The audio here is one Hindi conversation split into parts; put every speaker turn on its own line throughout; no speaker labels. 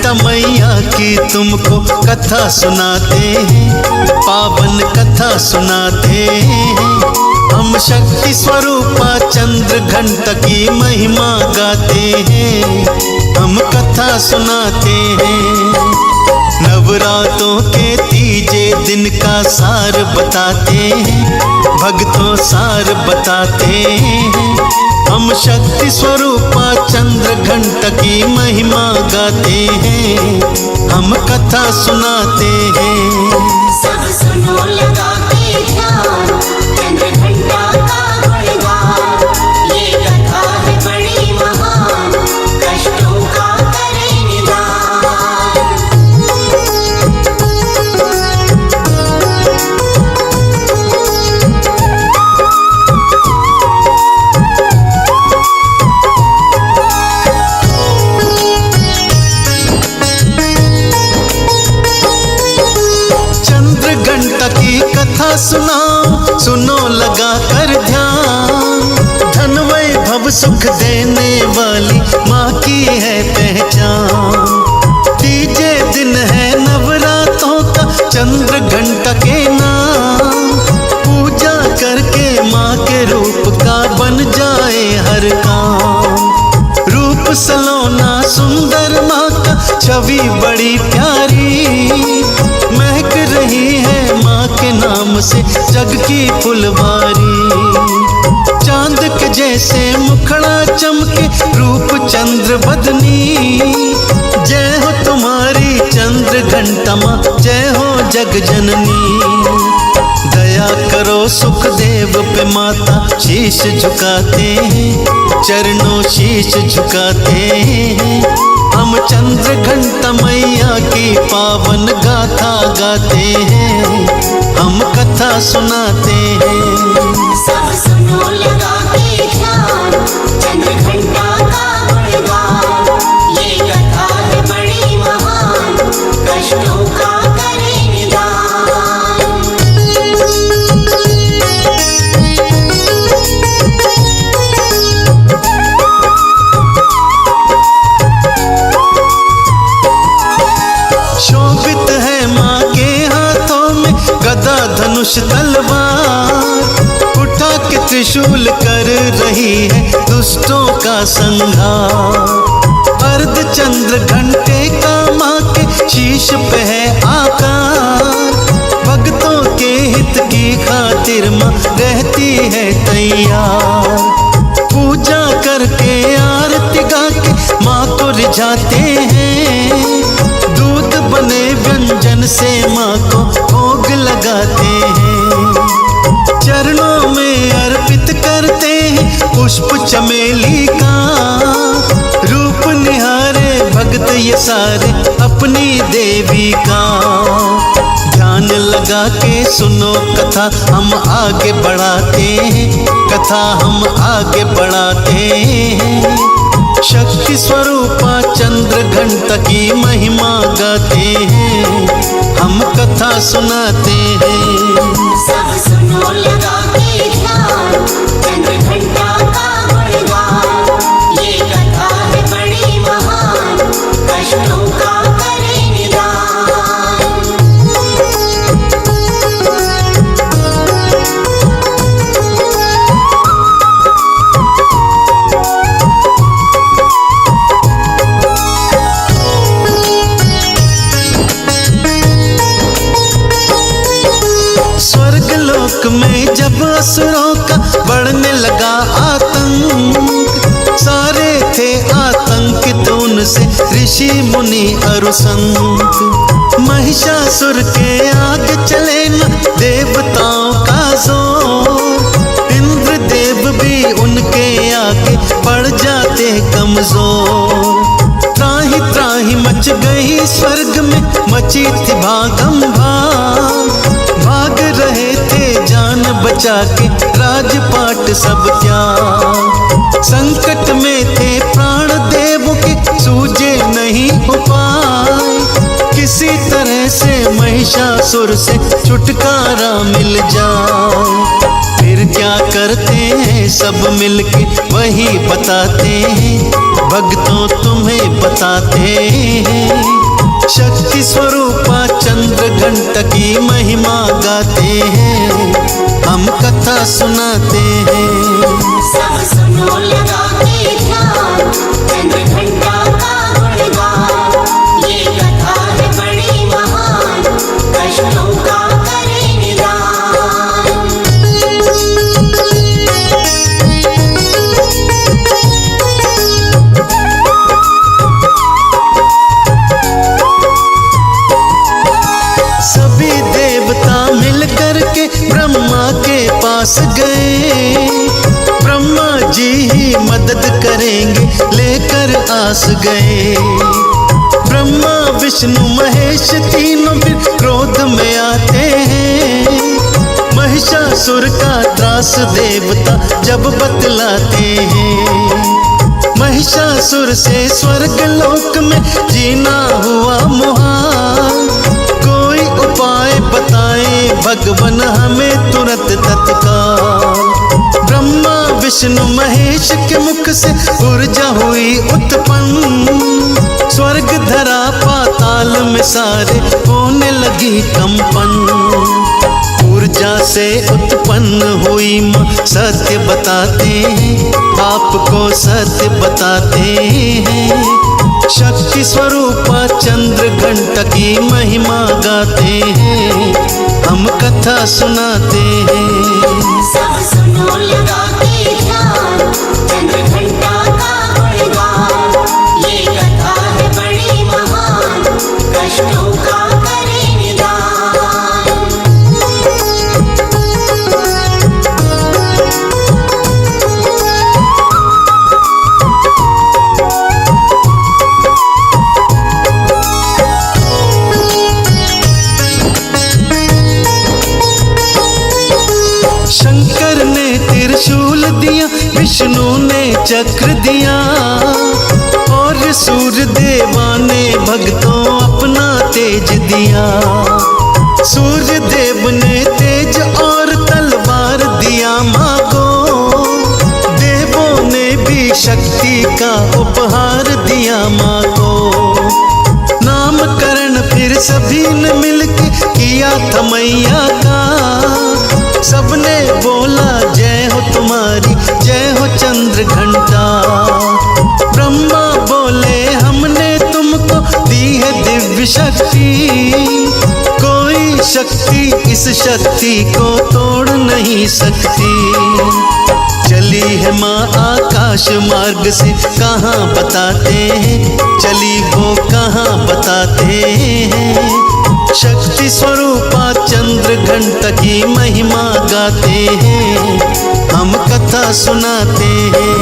घंटा मैया की तुमको कथा सुनाते हैं, पावन कथा सुनाते हैं। हम शक्ति स्वरूपा चंद्र घंटा की महिमा गाते हैं, हम कथा सुनाते हैं। नवरातों के तीजे दिन का सार बताते हैं, भक्तों सार बताते हैं। हम शक्ति स्वरूपा चंद्र घंटा की महिमा गाते हैं, हम कथा सुनाते हैं।
सब सुनो लगा के ध्यान, चंद्र घंटा का गुणगान। ये कथा है बड़ी महान, कष्टों का करे निदान।
घंटा की कथा सुनाओ, सुनो लगा कर ध्यान। धन वैभव सुख देने वाली माँ की है पहचान। तीजे दिन है नवरातों का चंद्र घंटा के नाम। पूजा करके माँ के रूप का बन जाए हर काम। रूप सलोना सुंदर माँ का छवि बड़ी प्यारी। महक रही है माँ के नाम से जग की फुलवारी। चांद के जैसे मुखड़ा चमके रूप चंद्र बदनी। जय हो तुम्हारी चंद्र घंटा माँ, जय हो जग जननी। दया करो सुखदेव पे माता, शीश झुकाते हैं, चरणों शीश झुकाते हैं। हम चंद्र घंटा मैया की पावन गाथा गाते हैं, हम कथा सुनाते हैं।
सब सुनो लगा के ध्यान, चंद्र घंटा का गुणगान। ये कथा है बड़ी महान, कष्टों का करे निदान।
शोभित है माँ के हाथों में गदा धनुष तलवार। उठा के त्रिशूल कर रही है दुष्टों का संहार। अर्ध चंद्र घंटे का माँ के शीश पे है आकार। भक्तों के हित की खातिर माँ रहती है तैयार। पूजा करके आरती गा के माँ को रिझाते हैं। दूध बने व्यंजन से माँ को भोग लगाते हैं। चरणों में अर्पित करते हैं पुष्प चमेली का। रूप निहारे भक्त ये सारे अपनी देवी का। ध्यान लगा के सुनो कथा हम आगे बढ़ाते हैं, कथा हम आगे बढ़ाते हैं। शक्ति स्वरूपा चंद्र घंटा की महिमा गाते हैं, हम कथा सुनाते हैं।
सब सुनो लगा के ध्यान, चंद्र घंटा का गुणगान। ये कथा है बड़ी महान, कष्टों का करे निदान।
स्वर्गलोक में जब असुरों का बढ़ने लगा आतंक। सारे थे आतंकित उनसे ऋषि मुनि अरु संत। महिषासुर के आगे चले न देवताओं का जोर। इंद्र देव भी उनके आगे पड़ जाते कमजोर। त्राही त्राही मच गई स्वर्ग में, मची थी भागम भाग। भाग रहे थे जान बचा के राजपाट सब त्याग। संकट में थे प्राण देव के, सूझे नहीं उपाय। किसी तरह से महिषासुर से छुटकारा मिल जाए। फिर क्या करते हैं सब मिलके वही बताते हैं। भक्तों तुम्हें बताते हैं। शक्ति स्वरूपा चंद्र घंटा की महिमा गाते हैं, हम कथा सुनाते हैं।
सब सुनो लगा के ध्यान, चंद्र घंटा का गुणगान। ये कथा है बड़ी महान, कष्टों का करे निदान।
सभी देवता मिल करके ब्रह्मा के पास गए। ब्रह्मा जी ही मदद करेंगे लेकर आस गए। ब्रह्मा विष्णु महेश तीनों फिर क्रोध में आते हैं। महिषासुर का त्रास देवता जब बतलाते हैं। महिषासुर से स्वर्ग लोक में जीना हुआ मुहाल। कोई उपाय बताए भगवान हमें तुरंत तत्काल। ब्रह्मा विष्णु महेश के मुख से ऊर्जा हुई उत्पन्न। स्वर्ग धरा पाताल में सारे होने लगी कंपन। ऊर्जा से उत्पन्न हुई मां सत्य बताते हैं, आपको सत्य बताते हैं। शक्ति स्वरूपा चंद्र घंटा की महिमा गाते हैं, हम कथा सुनाते हैं।
सब सुनो लगा के ध्यान, चंद्र घंटा का गुणगान। ये कथा है बड़ी महान, कष्टों का करे निदान।
शंकर ने त्रिशूल दिया, विष्णु ने चक्र दिया, और सूर्य देवा ने भक्तों अपना तेज दिया। सूर्य देव ने तेज और तलवार दिया माँ को। देवों ने भी शक्ति का उपहार दिया माँ को। नामकरण फिर सभी ने मिलके किया था मैया का। सबने बोला जय हो तुम्हारी, जय हो चंद्र घंटा। ब्रह्मा बोले हमने तुमको दी है दिव्य शक्ति। कोई शक्ति इस शक्ति को तोड़ नहीं सकती। चली है माँ आकाश मार्ग से, कहाँ बताते हैं, चली वो कहाँ बताते हैं। शक्ति स्वरूपा चंद्र घंटा की महिमा गाते हैं, हम कथा सुनाते हैं।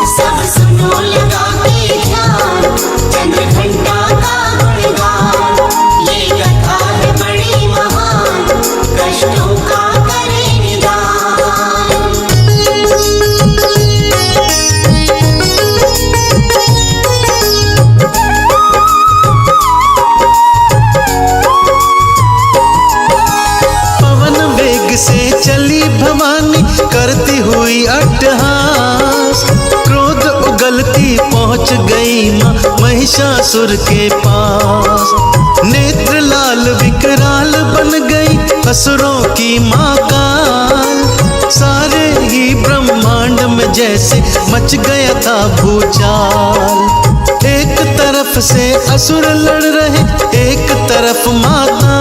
सब सुनो लगा के ध्यान, चंद्र घंटा का गुणगान। ये कथा है बड़ी महान, कष्टों का करे निदान।
से चली भवानी करती हुई अट्टहास। क्रोध उगलती पहुंच गई मां महिषासुर के पास। नेत्र लाल विकराल बन गई असुरों की मां काल। सारे ही ब्रह्मांड में जैसे मच गया था भूचाल। एक तरफ से असुर लड़ रहे, एक तरफ माता।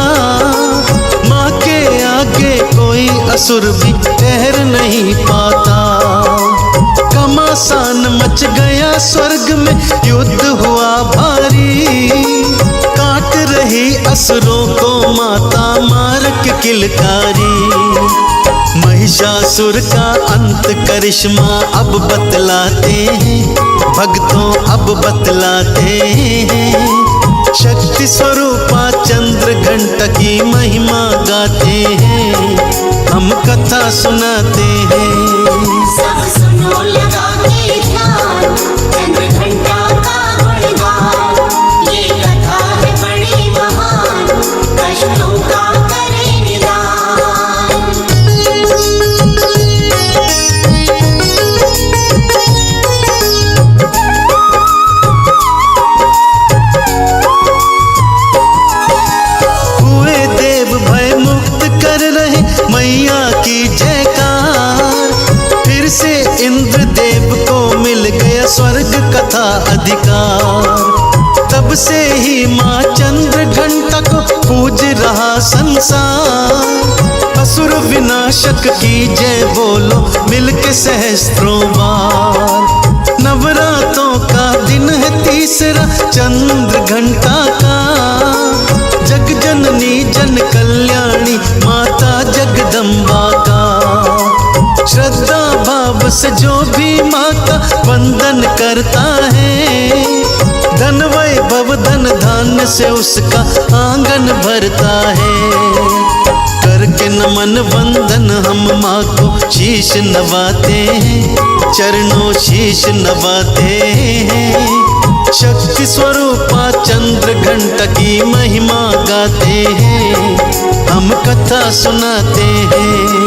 माँ के आगे कोई असुर भी ठहर नहीं पाता। घमासान मच गया स्वर्ग में, युद्ध हुआ भारी। काट रही असुरों को माता मार के किलकारी। महिषासुर का अंत करिश्मा अब बतलाते हैं, भक्तों अब बतलाते हैं। शक्ति स्वरूपा चंद्र घंटा की महिमा गाते हैं, हम कथा सुनाते हैं।
सब सुनो लगा के ध्यान, चंद्र घंटा का गुणगान। ये कथा है बड़ी महान, कष्टों का करे निदान।
स्वर्ग कथा अधिकार। तब से ही माँ चंद्र घंटा को पूज रहा संसार। असुर विनाशक की जय बोलो मिलके सहस्त्रों बार। नवरात्रों का दिन है तीसरा चंद्र घंटा का। जग जननी जन कल्याणी माता जगदम्बा का। श्रद्धा भाव से जो भी माँ का वंदन करता है, धन वैभव धन धान्य से उसका आंगन भरता है। करके नमन वंदन हम माँ को शीश नवाते हैं, चरणों शीश नवाते हैं। शक्ति स्वरूपा चंद्र घंटा की महिमा गाते हैं, हम कथा सुनाते हैं।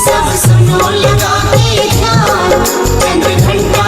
सब सुनो लगा के ध्यान, चंद्र घंटा